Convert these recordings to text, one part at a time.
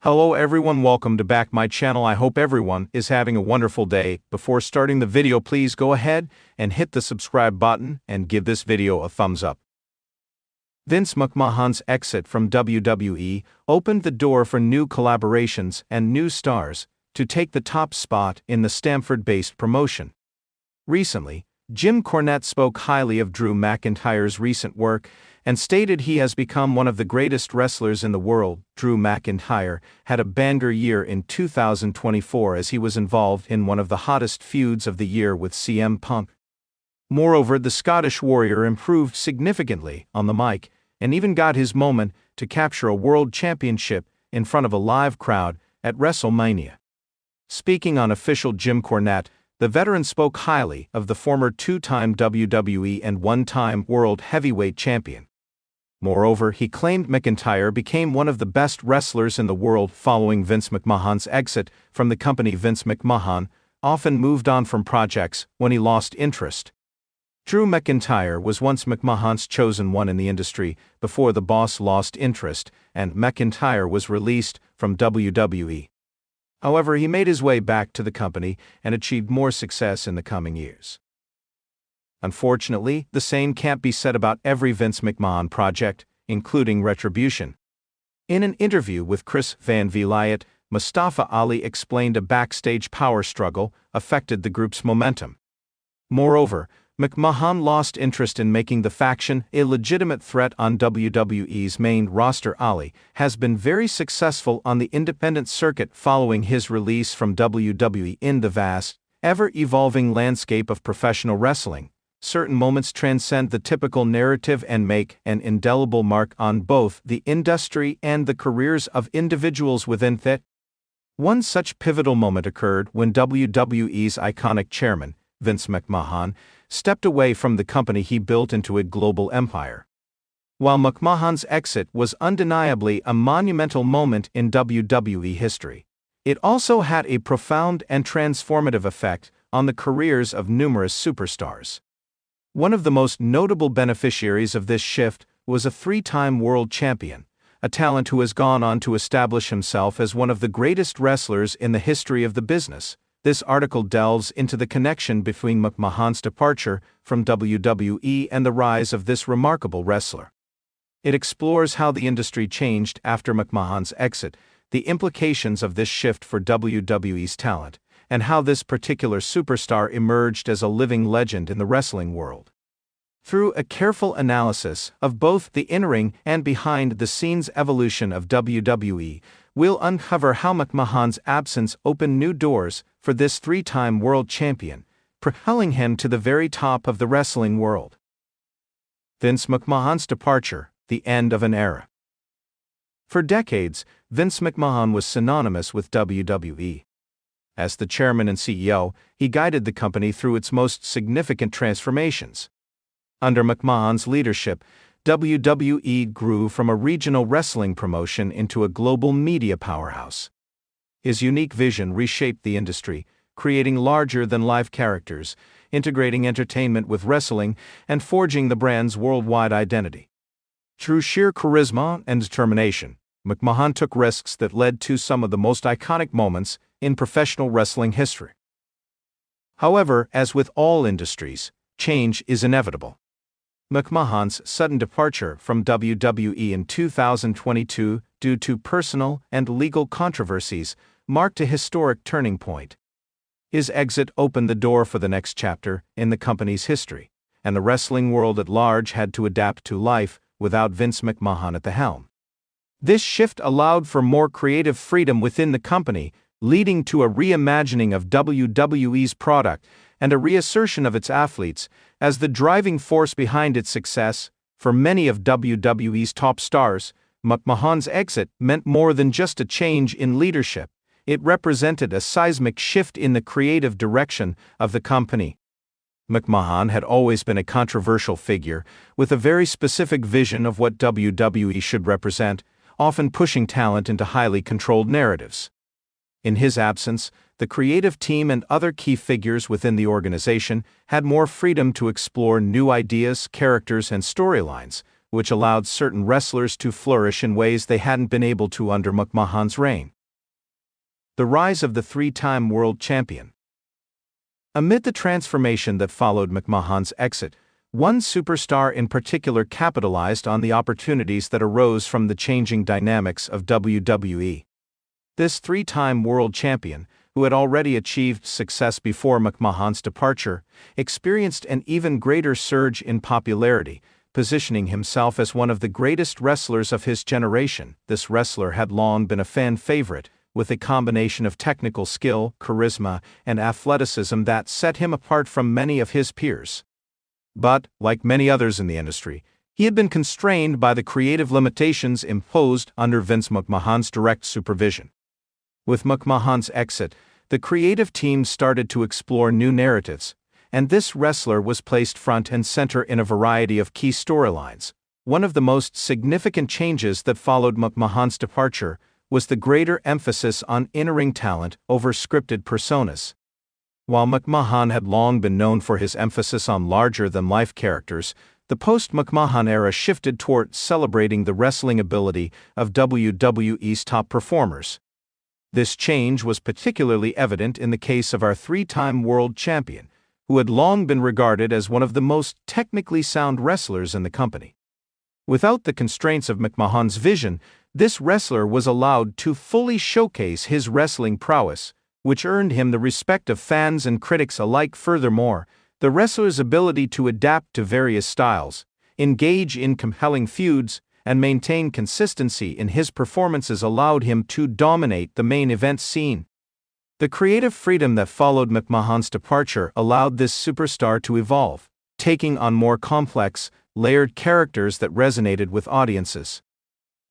Hello everyone, welcome to back my channel. I hope everyone is having a wonderful day. Before starting the video, please go ahead and hit the subscribe button and give this video a thumbs up. Vince McMahon's exit from WWE opened the door for new collaborations and new stars to take the top spot in the Stamford-based promotion. Recently, Jim Cornette spoke highly of Drew McIntyre's recent work and stated he has become one of the greatest wrestlers in the world. Drew McIntyre had a banger year in 2024 as he was involved in one of the hottest feuds of the year with CM Punk. Moreover, the Scottish Warrior improved significantly on the mic and even got his moment to capture a world championship in front of a live crowd at WrestleMania. Speaking on official Jim Cornette, the veteran spoke highly of the former two-time WWE and one-time World Heavyweight Champion. Moreover, he claimed McIntyre became one of the best wrestlers in the world following Vince McMahon's exit from the company. Vince McMahon often moved on from projects when he lost interest. Drew McIntyre was once McMahon's chosen one in the industry before the boss lost interest and McIntyre was released from WWE. However, he made his way back to the company and achieved more success in the coming years. Unfortunately, the same can't be said about every Vince McMahon project, including Retribution. In an interview with Chris Van Vliet, Mustafa Ali explained a backstage power struggle affected the group's momentum. Moreover, McMahon lost interest in making the faction a legitimate threat on WWE's main roster. Ali has been very successful on the independent circuit following his release from WWE. In the vast, ever-evolving landscape of professional wrestling, certain moments transcend the typical narrative and make an indelible mark on both the industry and the careers of individuals within it. One such pivotal moment occurred when WWE's iconic chairman, Vince McMahon, stepped away from the company he built into a global empire. While McMahon's exit was undeniably a monumental moment in WWE history, it also had a profound and transformative effect on the careers of numerous superstars. One of the most notable beneficiaries of this shift was a three-time world champion, a talent who has gone on to establish himself as one of the greatest wrestlers in the history of the business. This article delves into the connection between McMahon's departure from WWE and the rise of this remarkable wrestler. It explores how the industry changed after McMahon's exit, the implications of this shift for WWE's talent, and how this particular superstar emerged as a living legend in the wrestling world. Through a careful analysis of both the in-ring and behind-the-scenes evolution of WWE, we'll uncover how McMahon's absence opened new doors for this three-time world champion, propelling him to the very top of the wrestling world. Vince McMahon's departure, the end of an era. For decades, Vince McMahon was synonymous with WWE. As the chairman and CEO, he guided the company through its most significant transformations. Under McMahon's leadership, WWE grew from a regional wrestling promotion into a global media powerhouse. His unique vision reshaped the industry, creating larger-than-life characters, integrating entertainment with wrestling, and forging the brand's worldwide identity. Through sheer charisma and determination, McMahon took risks that led to some of the most iconic moments in professional wrestling history. However, as with all industries, change is inevitable. McMahon's sudden departure from WWE in 2022 due to personal and legal controversies marked a historic turning point. His exit opened the door for the next chapter in the company's history, and the wrestling world at large had to adapt to life without Vince McMahon at the helm. This shift allowed for more creative freedom within the company, leading to a reimagining of WWE's product and a reassertion of its athletes as the driving force behind its success. For many of WWE's top stars, McMahon's exit meant more than just a change in leadership. It represented a seismic shift in the creative direction of the company. McMahon had always been a controversial figure, with a very specific vision of what WWE should represent, often pushing talent into highly controlled narratives. In his absence, the creative team and other key figures within the organization had more freedom to explore new ideas, characters, and storylines, which allowed certain wrestlers to flourish in ways they hadn't been able to under McMahon's reign. The rise of the three-time world champion. Amid the transformation that followed McMahon's exit, one superstar in particular capitalized on the opportunities that arose from the changing dynamics of WWE. This three-time world champion, who had already achieved success before McMahon's departure, experienced an even greater surge in popularity, positioning himself as one of the greatest wrestlers of his generation. This wrestler had long been a fan favorite, with a combination of technical skill, charisma, and athleticism that set him apart from many of his peers. But, like many others in the industry, he had been constrained by the creative limitations imposed under Vince McMahon's direct supervision. With McMahon's exit, the creative team started to explore new narratives, and this wrestler was placed front and center in a variety of key storylines. One of the most significant changes that followed McMahon's departure was the greater emphasis on in-ring talent over scripted personas. While McMahon had long been known for his emphasis on larger-than-life characters, the post-McMahon era shifted toward celebrating the wrestling ability of WWE's top performers. This change was particularly evident in the case of our three-time world champion, who had long been regarded as one of the most technically sound wrestlers in the company. Without the constraints of McMahon's vision, this wrestler was allowed to fully showcase his wrestling prowess, which earned him the respect of fans and critics alike. Furthermore, the wrestler's ability to adapt to various styles, engage in compelling feuds, and maintain consistency in his performances allowed him to dominate the main event scene. The creative freedom that followed McMahon's departure allowed this superstar to evolve, taking on more complex, layered characters that resonated with audiences.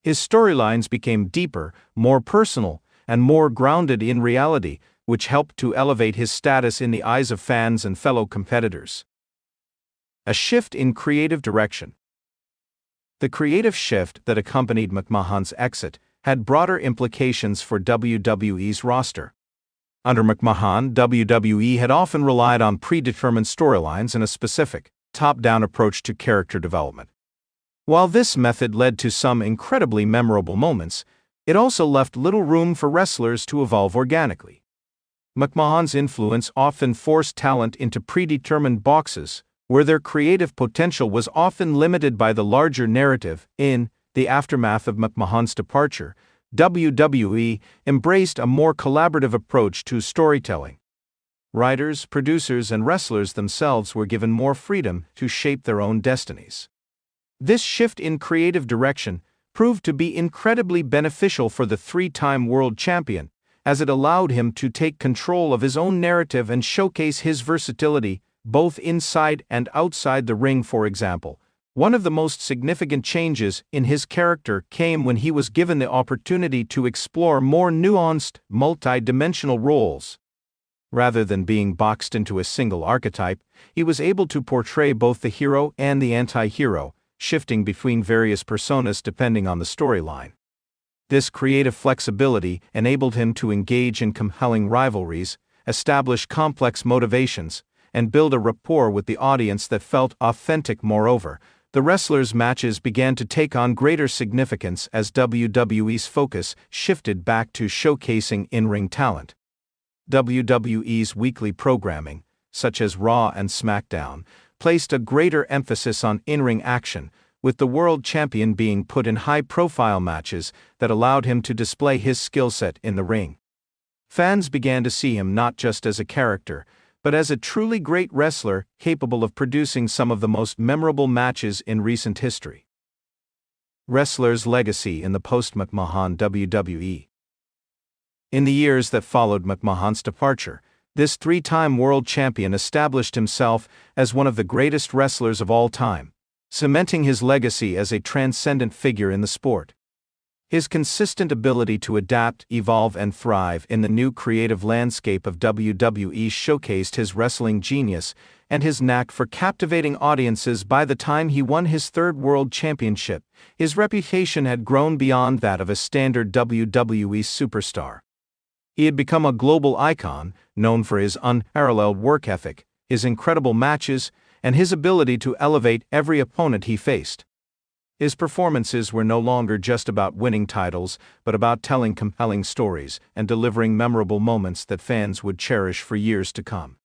His storylines became deeper, more personal, and more grounded in reality, which helped to elevate his status in the eyes of fans and fellow competitors. A shift in creative direction. The creative shift that accompanied McMahon's exit had broader implications for WWE's roster. Under McMahon, WWE had often relied on predetermined storylines and a specific, top-down approach to character development. While this method led to some incredibly memorable moments, it also left little room for wrestlers to evolve organically. McMahon's influence often forced talent into predetermined boxes, where their creative potential was often limited by the larger narrative. In the aftermath of McMahon's departure, WWE embraced a more collaborative approach to storytelling. Writers, producers, and wrestlers themselves were given more freedom to shape their own destinies. This shift in creative direction proved to be incredibly beneficial for the three-time world champion, as it allowed him to take control of his own narrative and showcase his versatility, both inside and outside the ring. For example, one of the most significant changes in his character came when he was given the opportunity to explore more nuanced, multi-dimensional roles. Rather than being boxed into a single archetype, he was able to portray both the hero and the anti-hero, shifting between various personas depending on the storyline. This creative flexibility enabled him to engage in compelling rivalries, establish complex motivations, and build a rapport with the audience that felt authentic. Moreover, the wrestlers' matches began to take on greater significance as WWE's focus shifted back to showcasing in-ring talent. WWE's weekly programming, such as Raw and SmackDown, placed a greater emphasis on in-ring action, with the world champion being put in high-profile matches that allowed him to display his skill set in the ring. Fans began to see him not just as a character, but as a truly great wrestler capable of producing some of the most memorable matches in recent history. Wrestler's legacy in the post-McMahon WWE. In the years that followed McMahon's departure, this three-time world champion established himself as one of the greatest wrestlers of all time, cementing his legacy as a transcendent figure in the sport. His consistent ability to adapt, evolve, and thrive in the new creative landscape of WWE showcased his wrestling genius and his knack for captivating audiences. By the time he won his third world championship, his reputation had grown beyond that of a standard WWE superstar. He had become a global icon, known for his unparalleled work ethic, his incredible matches, and his ability to elevate every opponent he faced. His performances were no longer just about winning titles, but about telling compelling stories and delivering memorable moments that fans would cherish for years to come.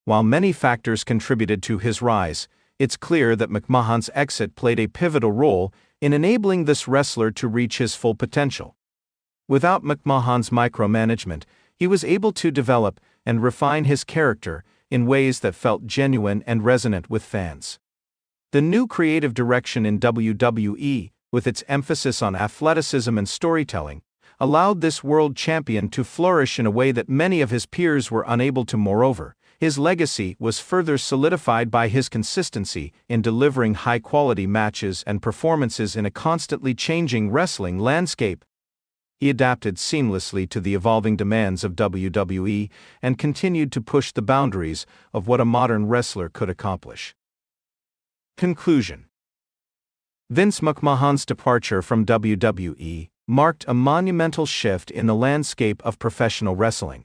While many factors contributed to his rise, it's clear that McMahon's exit played a pivotal role in enabling this wrestler to reach his full potential. Without McMahon's micromanagement, he was able to develop and refine his character in ways that felt genuine and resonant with fans. The new creative direction in WWE, with its emphasis on athleticism and storytelling, allowed this world champion to flourish in a way that many of his peers were unable to. Moreover, his legacy was further solidified by his consistency in delivering high-quality matches and performances in a constantly changing wrestling landscape. He adapted seamlessly to the evolving demands of WWE and continued to push the boundaries of what a modern wrestler could accomplish. Conclusion. Vince McMahon's departure from WWE marked a monumental shift in the landscape of professional wrestling.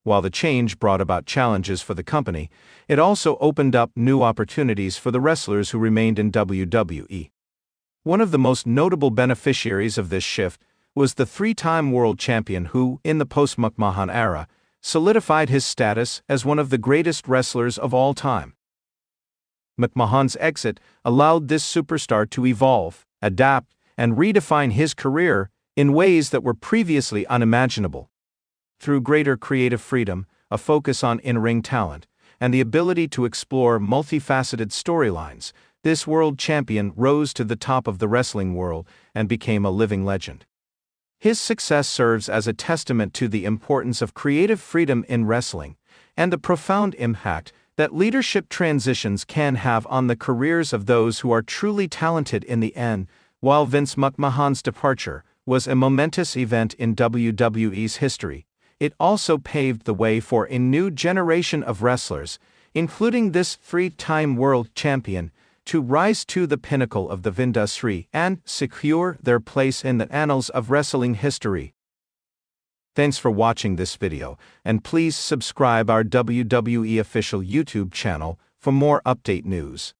While the change brought about challenges for the company, it also opened up new opportunities for the wrestlers who remained in WWE. One of the most notable beneficiaries of this shift was the three-time world champion who, in the post-McMahon era, solidified his status as one of the greatest wrestlers of all time. McMahon's exit allowed this superstar to evolve, adapt, and redefine his career in ways that were previously unimaginable. Through greater creative freedom, a focus on in-ring talent, and the ability to explore multifaceted storylines, this world champion rose to the top of the wrestling world and became a living legend. His success serves as a testament to the importance of creative freedom in wrestling and the profound impact that leadership transitions can have on the careers of those who are truly talented in the end. While Vince McMahon's departure was a momentous event in WWE's history, it also paved the way for a new generation of wrestlers, including this three-time world champion, to rise to the pinnacle of the industry and secure their place in the annals of wrestling history. Thanks for watching this video, and please subscribe our WWE official YouTube channel for more update news.